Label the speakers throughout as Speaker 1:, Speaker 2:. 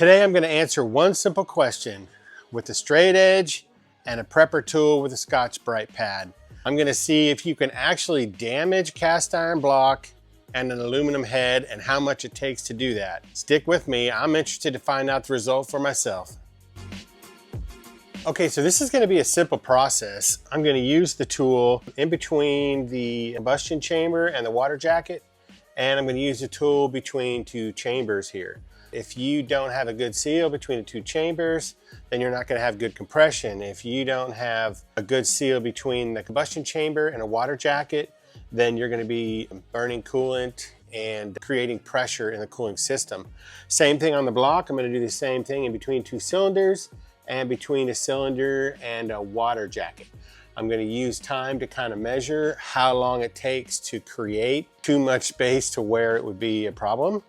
Speaker 1: Today I'm going to answer one simple question with a straight edge and a prepper tool with a Scotch-Brite pad. I'm going to see if you can actually damage cast iron block and an aluminum head and how much it takes to do that. Stick with me, I'm interested to find out the result for myself. Okay, so this is going to be a simple process. I'm going to use the tool in between the combustion chamber and the water jacket, and I'm going to use the tool between two chambers here. If you don't have a good seal between the two chambers, then you're not going to have good compression. If you don't have a good seal between the combustion chamber and a water jacket, then you're going to be burning coolant and creating pressure in the cooling system. Same thing on the block. I'm going to do the same thing in between two cylinders and between a cylinder and a water jacket. I'm going to use time to kind of measure how long it takes to create too much space to where it would be a problem.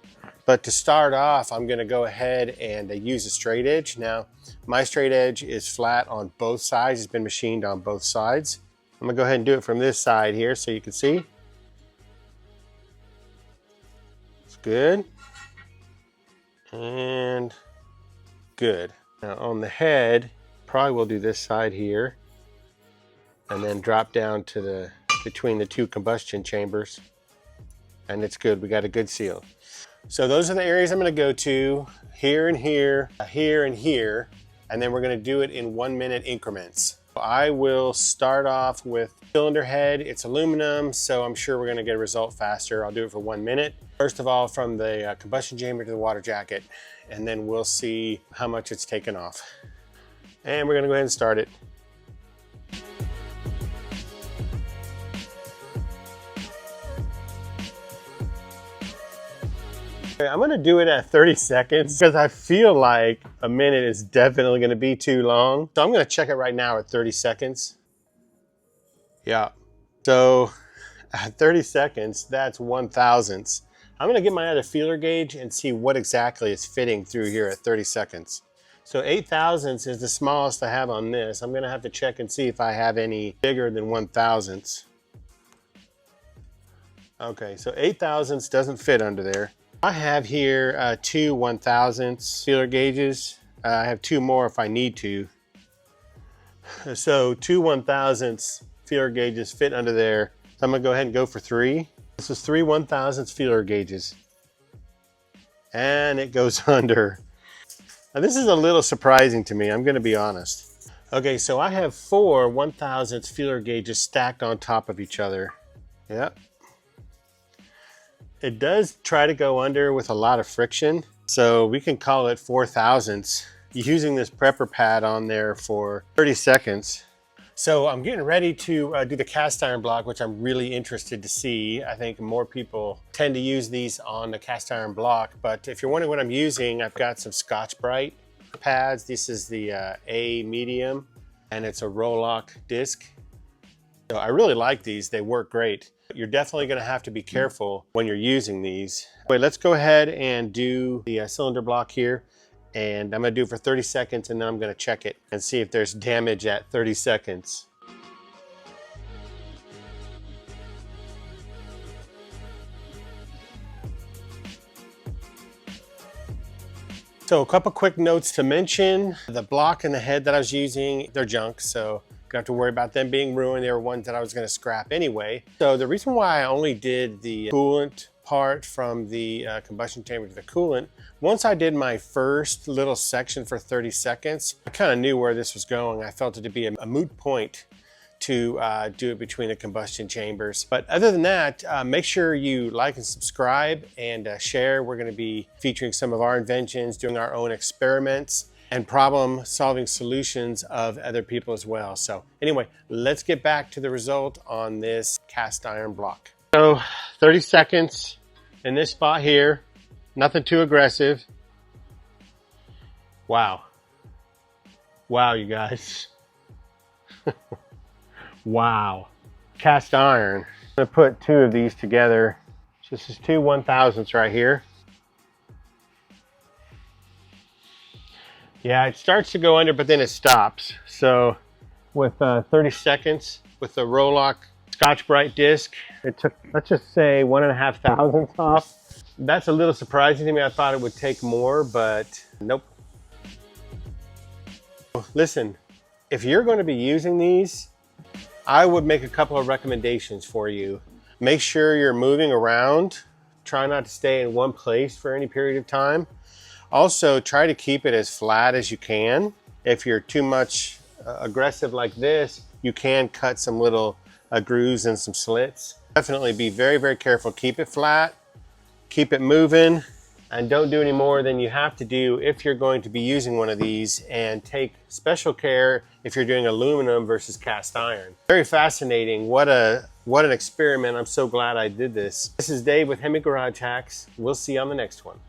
Speaker 1: But to start off, I'm going to go ahead and use a straight edge. Now, my straight edge is flat on both sides. It's been machined on both sides. I'm going to go ahead and do it from this side here so you can see. It's good. And good. Now on the head, probably we'll do this side here and then drop down to the between the two combustion chambers. And it's good. We got a good seal. So those are the areas I'm going to go to, here and here, here and here, and then we're going to do it in 1 minute increments. I will start off with cylinder head. It's aluminum, so I'm sure we're going to get a result faster. I'll do it for 1 minute. First of all, from the combustion chamber to the water jacket, and then we'll see how much it's taken off. And we're going to go ahead and start it. I'm going to do it at 30 seconds because I feel like a minute is definitely going to be too long. So I'm going to check it right now at 30 seconds. Yeah. So at 30 seconds, that's 1/1000. I'm going to get my other feeler gauge and see what exactly is fitting through here at 30 seconds. So 8/1000 is the smallest I have on this. I'm going to have to check and see if I have any bigger than 1/1000. Okay, so 8/1000 doesn't fit under there. I have here two 1/1000 feeler gauges. I have two more if I need to. So two 1/1000 feeler gauges fit under there. So I'm gonna go ahead and go for three. This is three 1/1000 feeler gauges. And it goes under. Now this is a little surprising to me, I'm gonna be honest. Okay, so I have four 1/1000 feeler gauges stacked on top of each other. Yep. It does try to go under with a lot of friction, so we can call it 4/1000. Using this prepper pad on there for 30 seconds. So I'm getting ready to do the cast iron block, which I'm really interested to see. I think more people tend to use these on the cast iron block, but if you're wondering what I'm using, I've got some Scotch-Brite pads. This is the A medium, and it's a roll-lock disc. So I really like these, they work great. You're definitely going to have to be careful when you're using these. Wait, let's go ahead and do the cylinder block here. And I'm going to do it for 30 seconds and then I'm going to check it and see if there's damage at 30 seconds. So a couple quick notes to mention. The block and the head that I was using, they're junk, so don't have to worry about them being ruined. They were ones that I was going to scrap anyway. So the reason why I only did the coolant part from the combustion chamber to the coolant, once I did my first little section for 30 seconds, I kind of knew where this was going. I felt it to be a moot point to do it between the combustion chambers. But other than that, make sure you like and subscribe and share. We're going to be featuring some of our inventions, doing our own experiments, and problem solving solutions of other people as well. So anyway, let's get back to the result on this cast iron block. So 30 seconds in this spot here, nothing too aggressive. Wow. Wow, you guys. Wow. Cast iron. I'm gonna put two of these together. So this is two 1/1000s right here. Yeah, it starts to go under, but then it stops. So with 30 seconds with the roll-lock Scotch-Brite disc, it took, let's just say 1.5 thousandths off. That's a little surprising to me. I thought it would take more, but nope. Listen, if you're going to be using these, I would make a couple of recommendations for you. Make sure you're moving around. Try not to stay in one place for any period of time. Also, try to keep it as flat as you can. If you're too much aggressive like this, you can cut some little grooves and some slits. Definitely be very, very careful. Keep it flat, keep it moving, and don't do any more than you have to do if you're going to be using one of these, and take special care if you're doing aluminum versus cast iron. Very fascinating. What an experiment. I'm so glad I did this. This is Dave with Hemi Garage Hacks. We'll see you on the next one.